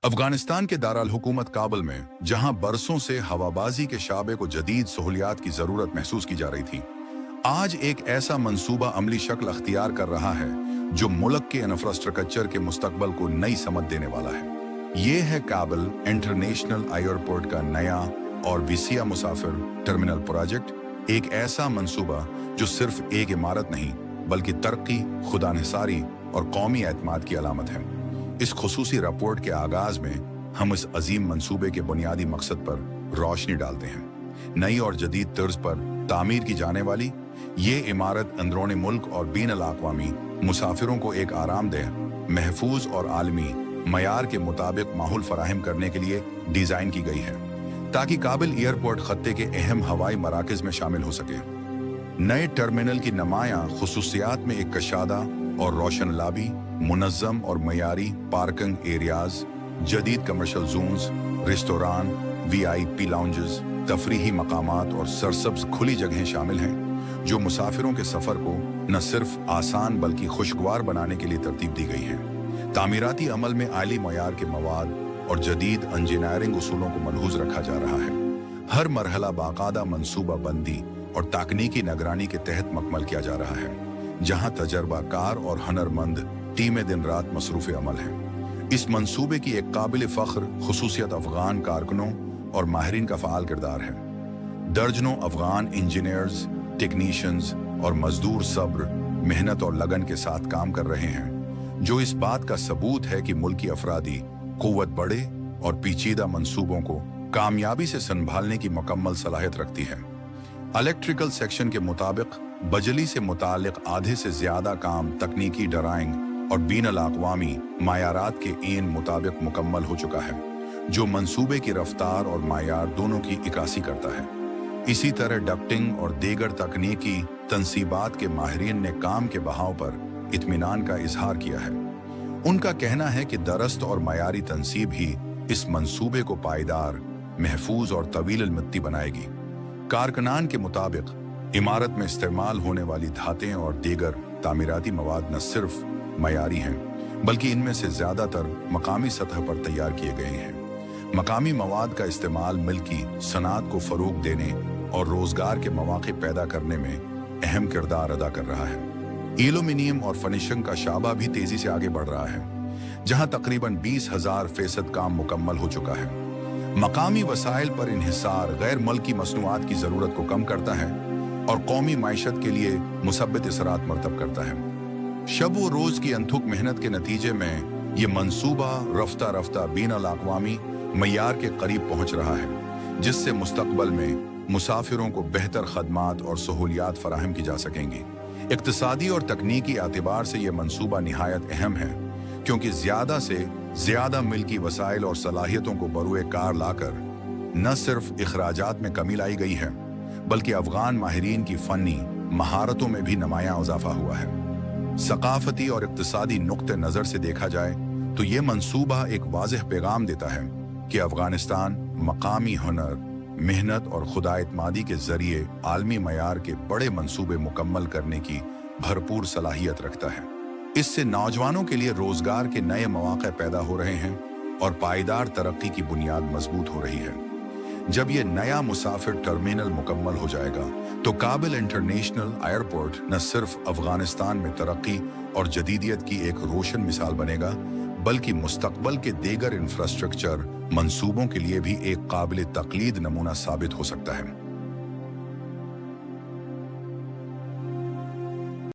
अफगानिस्तान के दारुल हुकूमत काबुल में, जहां बरसों से हवाबाजी के शाबे को जदीद सहूलियात की जरूरत महसूस की जा रही थी, आज एक ऐसा मंसूबा अमली शक्ल अख्तियार कर रहा है जो मुल्क के इंफ्रास्ट्रक्चर के मुस्तकबल को नई समझ देने वाला है। ये है काबुल इंटरनेशनल एयरपोर्ट का नया और विसिया मुसाफिर टर्मिनल प्रोजेक्ट, एक ऐसा मंसूबा जो सिर्फ एक इमारत नहीं बल्कि तरक्की, खुदानिसारी और कौमी एतमाद की अलामत है। इस खुसूसी रिपोर्ट के आगाज में हम इस अजीम मंसूबे के बुनियादी मकसद पर रोशनी डालते हैं। नई और जदीद तर्ज पर तामीर की जाने वाली ये इमारत अंदरूनी मुल्क और बीन अल-अक़वामी मुसाफिरों को एक आरामदेह, महफूज और आलमी मयार के मुताबिक माहौल फराहम करने के लिए डिज़ाइन की गई है, ताकि काबुल एयरपोर्ट खत्ते के अहम हवाई मराकज़ में शामिल हो सके। नए टर्मिनल की नुमायां खुसूसियात में एक कशादा और रोशन लाबी, मुनज़्ज़म और मयारी पार्किंग एरियाज, जदीद commercial Jones, restaurant, VIP lounges, तफरीही मकामात और सरसब्ज खुली जगहें शामिल हैं, जो मुसाफिरों के सफ़र को न सिर्फ आसान बल्कि खुशगवार बनाने के लिए तरतीब दी गई हैं। तामीराती अमल में आली मयार के मवाद और जदीद इंजीनियरिंग उसूलों को मलहूज रखा जा रहा है। हर मरहला बाकायदा मंसूबा बंदी और तकनीकी निगरानी के तहत मुकम्मल किया जा रहा है, जहां तजर्बाकार और हुनरमंद टीमें दिन रात मसरूफ़ अमल हैं। इस मंसूबे की एक काबिल फ़ख्र खुसूसियत अफ़गान कारकुनों और माहिरीन का फ़ाल किरदार है। दर्जनों अफ़गान इंजीनियर्स, टेक्नीशियंस और मजदूर सब्र, मेहनत और लगन के साथ काम कर रहे हैं, जो इस बात का सबूत है कि मुल्की अफरादी क़ुव्वत बड़े और पेचीदा मंसूबों को कामयाबी से संभालने की मुकम्मल सलाहियत रखती है। इलेक्ट्रिकल सेक्शन के मुताबिक बिजली से मुतालिक आधे से ज्यादा काम तकनीकी ड्राइंग और बीन अल-अक़वामी मायारात के इन मुताबिक मुकम्मल हो चुका है, जो मंसूबे की रफ्तार और मायार दोनों की इकासी करता है। इसी तरह डक्टिंग और दीगर तकनीकी तनसीबात के माहिरीन ने काम के बहाव पर इत्मीनान का इजहार किया है। उनका कहना है कि दरस्त और मायारी तनसीब ही इस मंसूबे को पायदार, महफूज और तवील मित्ती बनाएगी। कारकुनान के मुताबिक इमारत में इस्तेमाल होने वाली धातें और दीगर तामीराती मवाद न सिर्फ मयारी हैं, बल्कि इनमें से ज़्यादातर मकामी सतह पर तैयार किए गए हैं। मकामी मवाद का इस्तेमाल मिल्की सनात को फ़रोग़ देने और रोज़गार के मौक़े पैदा करने में अहम किरदार अदा कर रहा है। एल्यूमीनियम और फिनिशिंग का शाबा भी तेज़ी से आगे बढ़ रहा है, जहां तकरीबन 20,000% काम मुकम्मल हो चुका है। मकामी वसाइल पर इन्हिसार गैर मुल्की मसनूआत की ज़रूरत को कम करता है और कौमी माइशत के लिए मुसब्बित असरात मरतब करता है। शब व रोज़ की अनथुक मेहनत के नतीजे में ये मंसूबा रफ्ता रफ्ता बीन अल-अक़वामी मयार के करीब पहुँच रहा है, जिससे मुस्तकबल में मुसाफिरों को बेहतर खदमात और सहूलियात फराहम की जा सकेंगी। इक़्तिसादी और तकनीकी एतबार से ये मंसूबा निहायत अहम है, क्योंकि ज़्यादा से ज़्यादा मिल्की वसाइल और सलाहियतों को बरूए कार लाकर न सिर्फ इखराजात में कमी लाई गई है, बल्कि अफ़गान माहिरीन की फ़नी महारतों में भी नुमायां इज़ाफ़ा हुआ है। सकाफ़ती और इक़्तिसादी नुक्ते नज़र से देखा जाए तो ये मंसूबा एक वाज़ेह पैगाम देता है कि अफ़गानिस्तान मकामी हुनर, मेहनत और खुदाएतमादी के ज़रिए आलमी मयार के बड़े मंसूबे मुकम्मल करने की भरपूर सलाहियत रखता है। इससे नौजवानों के लिए रोज़गार के नए मौक़े पैदा हो रहे हैं और पायदार तरक्की की बुनियाद मजबूत हो रही है। जब ये नया मुसाफिर टर्मिनल मुकम्मल हो जाएगा तो काबुल इंटरनेशनल एयरपोर्ट न सिर्फ अफ़गानिस्तान में तरक्की और जदीदियत की एक रोशन मिसाल बनेगा, बल्कि मुस्तकबल के दीगर इंफ्रास्ट्रक्चर मंसूबों के लिए भी एक काबिल तक़लीद नमूना साबित हो सकता है।